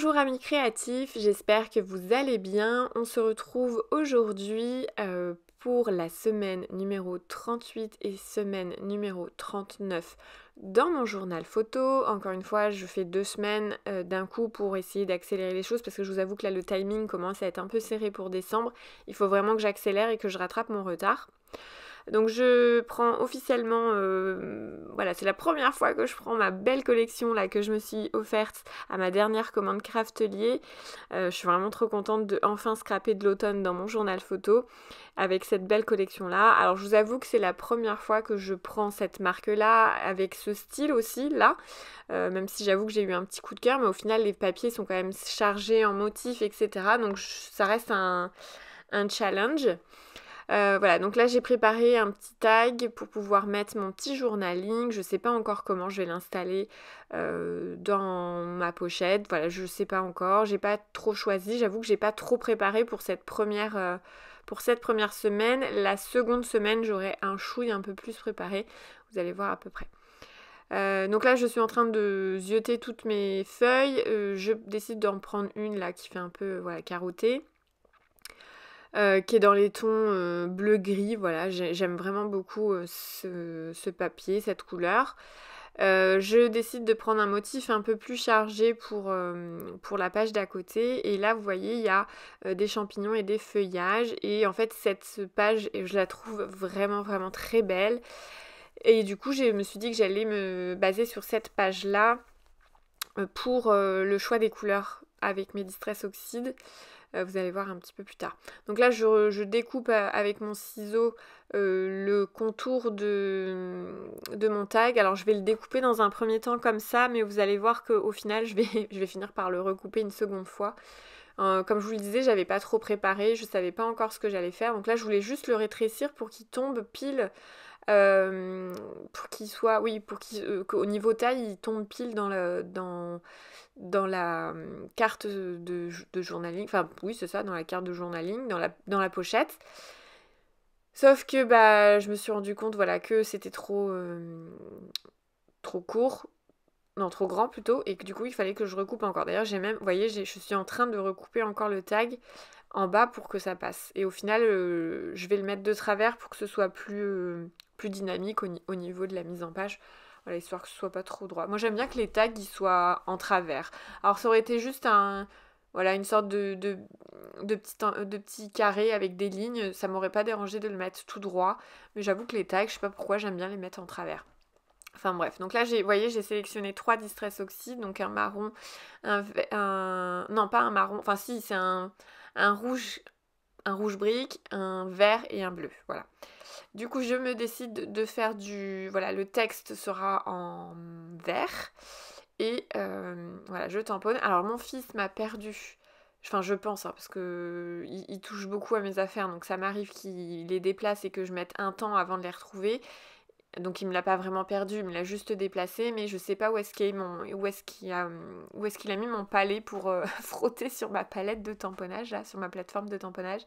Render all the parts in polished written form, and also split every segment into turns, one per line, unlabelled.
Bonjour amis créatifs, j'espère que vous allez bien. On se retrouve aujourd'hui pour la semaine numéro 38 et semaine numéro 39 dans mon journal photo. Encore une fois, je fais 2 semaines d'un coup pour essayer d'accélérer les choses parce que je vous avoue que là le timing commence à être un peu serré pour décembre. Il faut vraiment que j'accélère et que je rattrape mon retard. Donc je prends officiellement, voilà, c'est la première fois que je prends ma belle collection là que je me suis offerte à ma dernière commande Craftelier. Je suis vraiment trop contente de enfin scraper de l'automne dans mon journal photo avec cette belle collection là. Alors je vous avoue que c'est la première fois que je prends cette marque là avec ce style aussi là, même si j'avoue que j'ai eu un petit coup de cœur, mais au final les papiers sont quand même chargés en motifs, etc. Donc ça reste un challenge. Voilà, donc là j'ai préparé un petit tag pour pouvoir mettre mon petit journaling. Je sais pas encore comment je vais l'installer dans ma pochette. Voilà, je sais pas encore. J'ai pas trop choisi. J'avoue que j'ai pas trop préparé pour cette première semaine. La seconde semaine, j'aurai un chouille un peu plus préparé. Vous allez voir à peu près. Donc là je suis en train de zioter toutes mes feuilles. Je décide d'en prendre une là qui fait un peu voilà, carottée. Qui est dans les tons bleu-gris, voilà, j'aime vraiment beaucoup ce papier, cette couleur. Je décide de prendre un motif un peu plus chargé pour la page d'à côté, et là vous voyez il y a des champignons et des feuillages, et en fait cette page je la trouve vraiment vraiment très belle, et du coup je me suis dit que j'allais me baser sur cette page là pour le choix des couleurs avec mes Distress Oxide. Vous allez voir un petit peu plus tard. Donc là, je découpe avec mon ciseau le contour de mon tag. Alors je vais le découper dans un premier temps comme ça, mais vous allez voir qu'au final, je vais finir par le recouper une seconde fois. Comme je vous le disais, j'avais pas trop préparé, je savais pas encore ce que j'allais faire. Donc là, je voulais juste le rétrécir pour qu'il tombe pile, pour qu'il soit, oui, pour qu'au niveau taille, il tombe pile dans la carte de journaling, enfin oui c'est ça, dans la carte de journaling, dans la pochette. Sauf que bah je me suis rendu compte voilà que c'était trop court, non trop grand plutôt, et que du coup il fallait que je recoupe encore. D'ailleurs j'ai même, vous voyez, je suis en train de recouper encore le tag en bas pour que ça passe. Et au final je vais le mettre de travers pour que ce soit plus dynamique au niveau de la mise en page. Voilà, histoire que ce soit pas trop droit. Moi j'aime bien que les tags ils soient en travers. Alors ça aurait été juste voilà, une sorte de petit carré avec des lignes. Ça m'aurait pas dérangé de le mettre tout droit. Mais j'avoue que les tags, je sais pas pourquoi, j'aime bien les mettre en travers. Enfin bref, donc là, vous voyez, j'ai sélectionné 3 Distress Oxide, donc un marron, non pas un marron, enfin si, c'est un rouge brique, un vert et un bleu, voilà. Du coup, je me décide de faire voilà, le texte sera en vert, et voilà, je tamponne. Alors mon fils m'a perdu, enfin je pense, hein, parce que il touche beaucoup à mes affaires, donc ça m'arrive qu'il les déplace et que je mette un temps avant de les retrouver. Donc il me l'a pas vraiment perdu, il me l'a juste déplacé, mais je sais pas où est-ce qu'il a mis mon palais pour frotter sur ma palette de tamponnage, là, sur ma plateforme de tamponnage.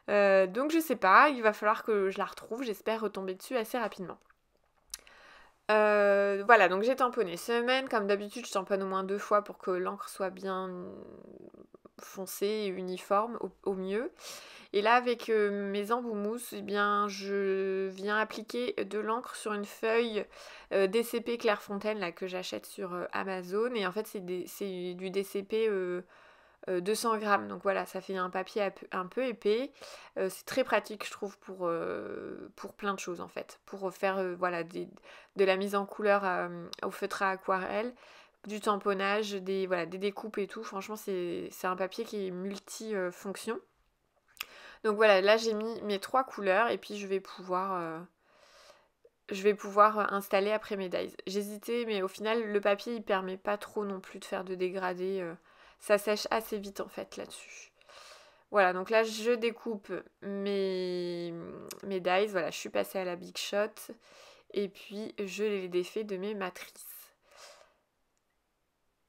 Donc je sais pas, il va falloir que je la retrouve, j'espère retomber dessus assez rapidement. Voilà, donc j'ai tamponné semaine, comme d'habitude je tamponne au moins 2 fois pour que l'encre soit bien foncée et uniforme au mieux. Et là avec mes embouts mousse, eh bien je viens appliquer de l'encre sur une feuille DCP Clairefontaine là, que j'achète sur Amazon, et en fait c'est du DCP 200 grammes, donc voilà, ça fait un papier un peu épais. C'est très pratique je trouve pour plein de choses en fait, pour faire voilà, de la mise en couleur au feutre à aquarelle, du tamponnage, des découpes et tout. Franchement c'est un papier qui est multifonction. Donc voilà, là j'ai mis mes 3 couleurs et puis je vais pouvoir installer après mes dies. J'hésitais, mais au final le papier il permet pas trop non plus de faire de dégradés. Ça sèche assez vite en fait là-dessus. Voilà, donc là je découpe mes dies. Voilà, je suis passée à la Big Shot et puis je les défais de mes matrices.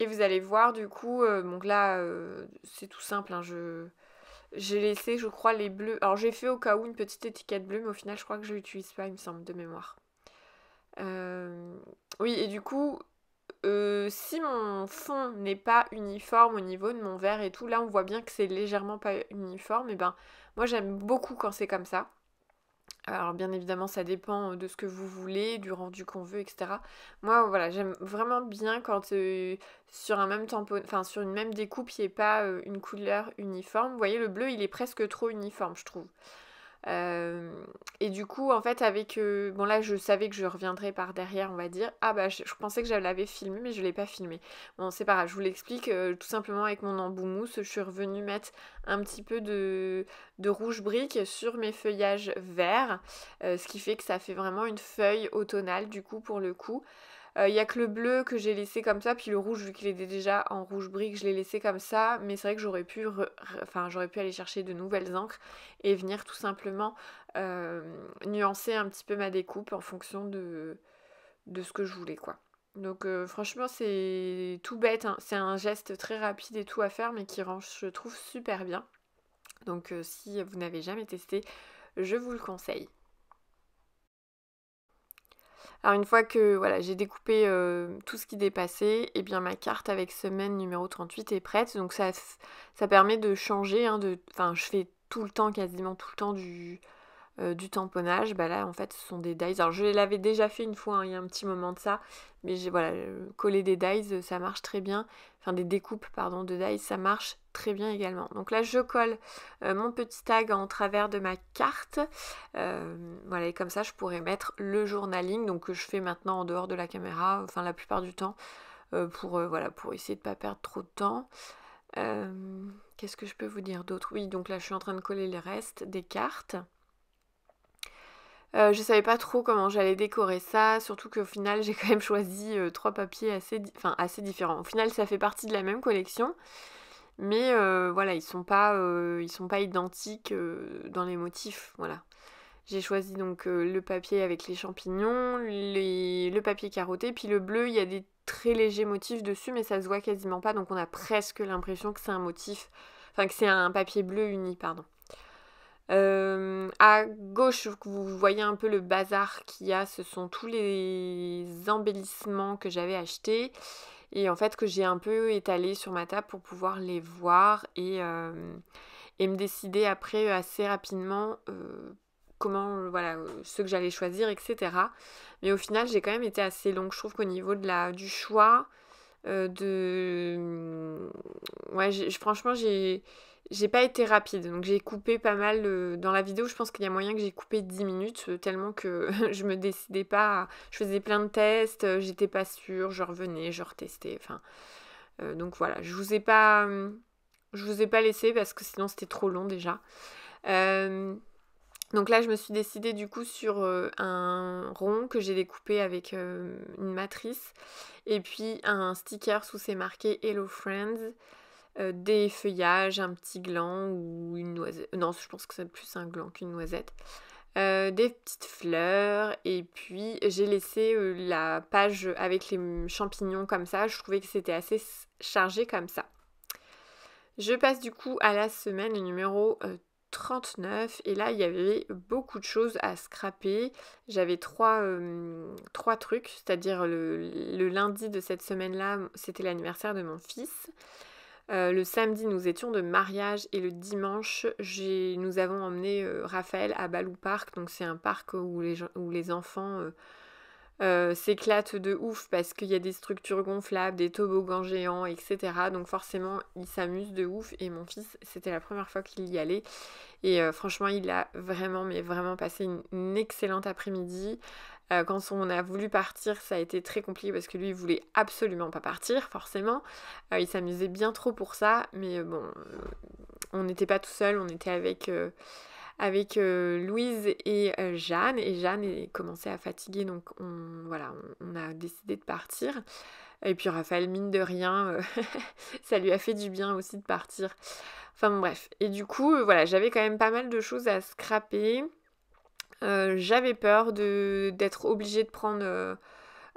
Et vous allez voir du coup, donc là c'est tout simple, hein, j'ai laissé, je crois, les bleus. Alors j'ai fait au cas où une petite étiquette bleue, mais au final je crois que je l'utilise pas, il me semble, de mémoire. Oui, et du coup, si mon fond n'est pas uniforme au niveau de mon verre et tout, là on voit bien que c'est légèrement pas uniforme, et ben moi j'aime beaucoup quand c'est comme ça. Alors bien évidemment ça dépend de ce que vous voulez, du rendu qu'on veut, etc. Moi voilà, j'aime vraiment bien quand sur un même enfin sur une même découpe, il n'y ait pas une couleur uniforme. Vous voyez, le bleu il est presque trop uniforme, je trouve. Et du coup, en fait, avec... bon, là, je savais que je reviendrais par derrière, on va dire. Ah, bah, je pensais que je l'avais filmé, mais je l'ai pas filmé. Bon, c'est pas grave, je vous l'explique. Tout simplement, avec mon embout mousse, je suis revenue mettre un petit peu de rouge brique sur mes feuillages verts. Ce qui fait que ça fait vraiment une feuille automnale, du coup, pour le coup. Il n'y a que le bleu que j'ai laissé comme ça, puis le rouge, vu qu'il était déjà en rouge brique, je l'ai laissé comme ça, mais c'est vrai que j'aurais pu aller chercher de nouvelles encres et venir tout simplement nuancer un petit peu ma découpe en fonction de ce que je voulais, quoi. Donc franchement, c'est tout bête, hein. C'est un geste très rapide et tout à faire, mais qui rend, je trouve, super bien. Donc si vous n'avez jamais testé, je vous le conseille. Alors une fois que voilà, j'ai découpé tout ce qui dépassait, et bien ma carte avec semaine numéro 38 est prête. Donc ça permet de changer, hein, enfin je fais tout le temps, quasiment tout le temps du tamponnage. Bah là en fait ce sont des dies. Alors je l'avais déjà fait une fois, hein, il y a un petit moment de ça, mais voilà, coller des dies ça marche très bien. Enfin des découpes pardon de dies ça marche très bien également. Donc là je colle mon petit tag en travers de ma carte. Voilà, et comme ça je pourrais mettre le journaling, donc que je fais maintenant en dehors de la caméra, enfin la plupart du temps, voilà, pour essayer de pas perdre trop de temps. Qu'est-ce que je peux vous dire d'autre? Oui, donc là je suis en train de coller les restes des cartes. Je savais pas trop comment j'allais décorer ça, surtout qu'au final j'ai quand même choisi 3 papiers assez différents. Au final ça fait partie de la même collection, mais voilà, ils sont pas identiques dans les motifs, voilà. J'ai choisi donc le papier avec les champignons, le papier carotté, puis le bleu, il y a des très légers motifs dessus, mais ça se voit quasiment pas, donc on a presque l'impression que c'est un motif, enfin que c'est un papier bleu uni, pardon. À gauche, vous voyez un peu le bazar qu'il y a, ce sont tous les embellissements que j'avais achetés et en fait que j'ai un peu étalé sur ma table pour pouvoir les voir et me décider après assez rapidement comment, voilà, ceux que j'allais choisir, etc. Mais au final, j'ai quand même été assez longue. Je trouve qu'au niveau du choix, ouais, franchement, j'ai pas été rapide. Donc j'ai coupé pas mal. Dans la vidéo, je pense qu'il y a moyen que j'ai coupé 10 minutes, tellement que je me décidais pas. Je faisais plein de tests, j'étais pas sûre, je revenais, je retestais. Enfin, donc voilà, je vous ai pas laissé parce que sinon c'était trop long déjà. Donc là, je me suis décidée du coup sur un rond que j'ai découpé avec une matrice et puis un sticker où c'est marqué Hello Friends, des feuillages, un petit gland ou une noisette. Non, je pense que c'est plus un gland qu'une noisette. Des petites fleurs et puis j'ai laissé la page avec les champignons comme ça. Je trouvais que c'était assez chargé comme ça. Je passe du coup à la semaine numéro 39 et là il y avait beaucoup de choses à scraper. J'avais trois trucs, c'est-à-dire le lundi de cette semaine-là, c'était l'anniversaire de mon fils. Le samedi, nous étions de mariage et le dimanche, nous avons emmené Raphaël à Balou Park. Donc c'est un parc où les enfants s'éclatent de ouf parce qu'il y a des structures gonflables, des toboggans géants, etc. Donc forcément, il s'amuse de ouf. Et mon fils, c'était la première fois qu'il y allait. Et franchement, il a vraiment, mais vraiment passé une excellente après-midi. Quand on a voulu partir, ça a été très compliqué parce que lui, il voulait absolument pas partir, forcément. Il s'amusait bien trop pour ça, mais bon, on n'était pas tout seul, on était avec Louise et Jeanne. Et Jeanne commençait à fatiguer, donc on a décidé de partir. Et puis Raphaël, mine de rien, ça lui a fait du bien aussi de partir. Enfin bon, bref. Et du coup, voilà, j'avais quand même pas mal de choses à scraper. J'avais peur d'être obligée de prendre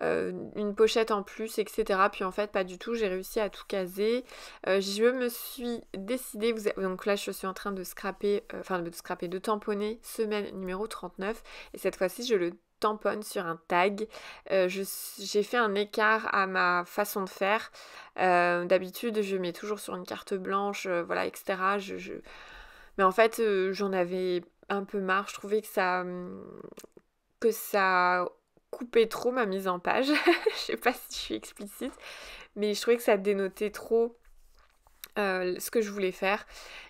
une pochette en plus, etc. Puis en fait, pas du tout, j'ai réussi à tout caser. Je me suis décidée, donc là je suis en train de scraper, de tamponner semaine numéro 39. Et cette fois-ci, je le tamponne sur un tag. J'ai fait un écart à ma façon de faire. D'habitude, je mets toujours sur une carte blanche, voilà, etc. Mais en fait, j'en avais un peu marre. Je trouvais que ça coupait trop ma mise en page. Je sais pas si je suis explicite, mais je trouvais que ça dénotait trop ce que je voulais faire.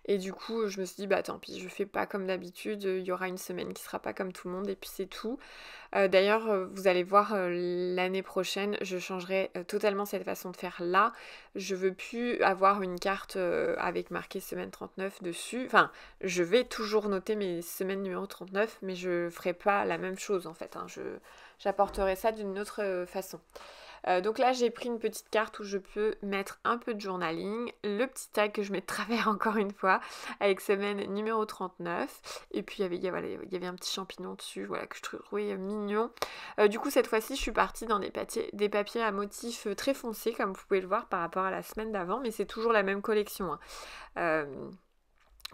Et du coup, je me suis dit, bah tant pis, je fais pas comme d'habitude. Il y aura une semaine qui sera pas comme tout le monde, et puis c'est tout. D'ailleurs, vous allez voir, l'année prochaine, je changerai totalement cette façon de faire là. Je veux plus avoir une carte avec marqué semaine 39 dessus. Enfin, je vais toujours noter mes semaines numéro 39, mais je ferai pas la même chose en fait, hein. J'apporterai ça d'une autre façon. Donc là, j'ai pris une petite carte où je peux mettre un peu de journaling, le petit tag que je mets de travers encore une fois, avec semaine numéro 39. Et puis il y avait un petit champignon dessus, voilà, que je trouvais mignon. Du coup, cette fois-ci, je suis partie dans des papiers à motifs très foncés, comme vous pouvez le voir par rapport à la semaine d'avant, mais c'est toujours la même collection, hein.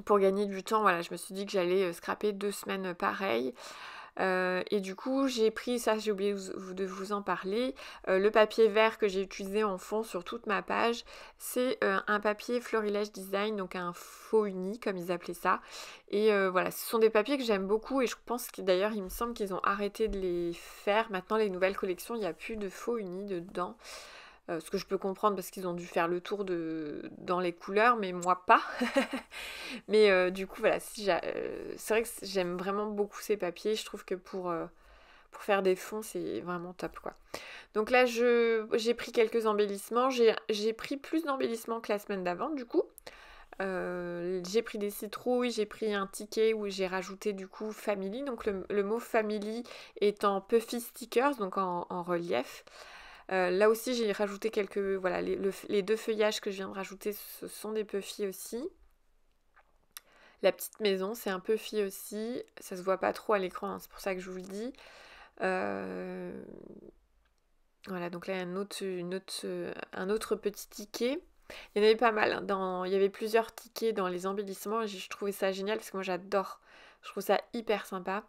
Pour gagner du temps, voilà, je me suis dit que j'allais scraper 2 semaines pareilles. Et du coup, j'ai pris, ça j'ai oublié de vous en parler, le papier vert que j'ai utilisé en fond sur toute ma page, c'est un papier Florilège Design, donc un faux uni comme ils appelaient ça. Et voilà, ce sont des papiers que j'aime beaucoup, et je pense que d'ailleurs il me semble qu'ils ont arrêté de les faire. Maintenant les nouvelles collections, il n'y a plus de faux uni dedans. Ce que je peux comprendre parce qu'ils ont dû faire le tour dans les couleurs, mais moi pas. Mais du coup, voilà, c'est vrai que j'aime vraiment beaucoup ces papiers. Je trouve que pour faire des fonds, c'est vraiment top, quoi. Donc là, j'ai pris quelques embellissements. J'ai pris plus d'embellissements que la semaine d'avant, du coup. J'ai pris des citrouilles, j'ai pris un ticket où j'ai rajouté du coup Family. Donc le mot Family est en puffy stickers, donc en relief. Là aussi, j'ai rajouté quelques... Voilà, les 2 feuillages que je viens de rajouter, ce sont des puffy aussi. La petite maison, c'est un puffy aussi. Ça se voit pas trop à l'écran, hein, c'est pour ça que je vous le dis. Voilà, donc là, il y a un autre petit ticket. Il y en avait pas mal, hein. Il y avait plusieurs tickets dans les embellissements, et je trouvais ça génial parce que moi, j'adore. Je trouve ça hyper sympa.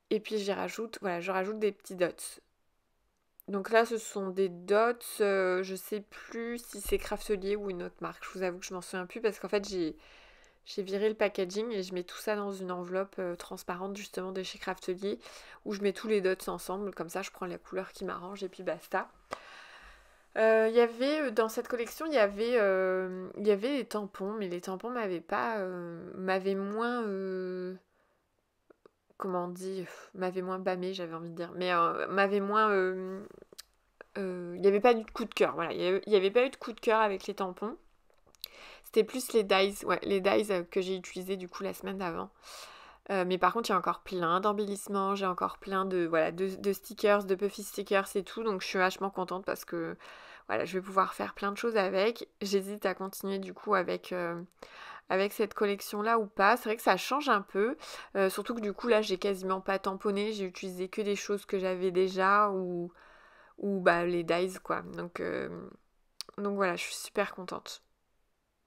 Et puis, je rajoute des petits dots. Donc là, ce sont des dots, je sais plus si c'est Craftelier ou une autre marque. Je vous avoue que je m'en souviens plus parce qu'en fait, j'ai viré le packaging et je mets tout ça dans une enveloppe transparente justement de chez Craftelier où je mets tous les dots ensemble. Comme ça, je prends la couleur qui m'arrange et puis basta. Il y avait, dans cette collection, il y avait les tampons, mais les tampons m'avaient moins... comment on dit, m'avait moins bâmé, j'avais envie de dire, mais m'avait moins... il n'y avait pas eu de coup de cœur, voilà, il n'y avait pas eu de coup de cœur avec les tampons. C'était plus les dies, ouais, les dies que j'ai utilisés du coup la semaine d'avant. Mais par contre, il y a encore plein d'embellissements, j'ai encore plein de stickers, de puffy stickers et tout, donc je suis vachement contente parce que voilà, je vais pouvoir faire plein de choses avec. J'hésite à continuer du coup avec cette collection-là ou pas. C'est vrai que ça change un peu, surtout que du coup là, j'ai quasiment pas tamponné, j'ai utilisé que des choses que j'avais déjà ou bah les dies quoi. Donc voilà, je suis super contente.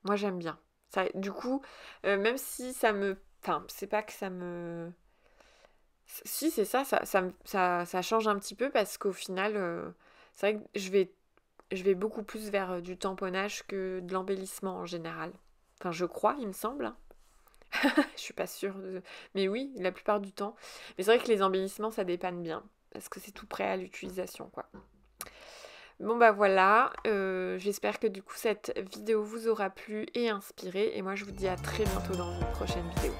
Moi, j'aime bien. Ça, du coup, même si ça me... Enfin, c'est pas que ça me... Si, c'est ça change un petit peu parce qu'au final, c'est vrai que je vais beaucoup plus vers du tamponnage que de l'embellissement en général. Enfin, je crois, il me semble, hein. Je suis pas sûre. Mais oui, la plupart du temps. Mais c'est vrai que les embellissements, ça dépanne bien. Parce que c'est tout prêt à l'utilisation, quoi. Bon bah voilà, j'espère que du coup cette vidéo vous aura plu et inspiré. Et moi je vous dis à très bientôt dans une prochaine vidéo.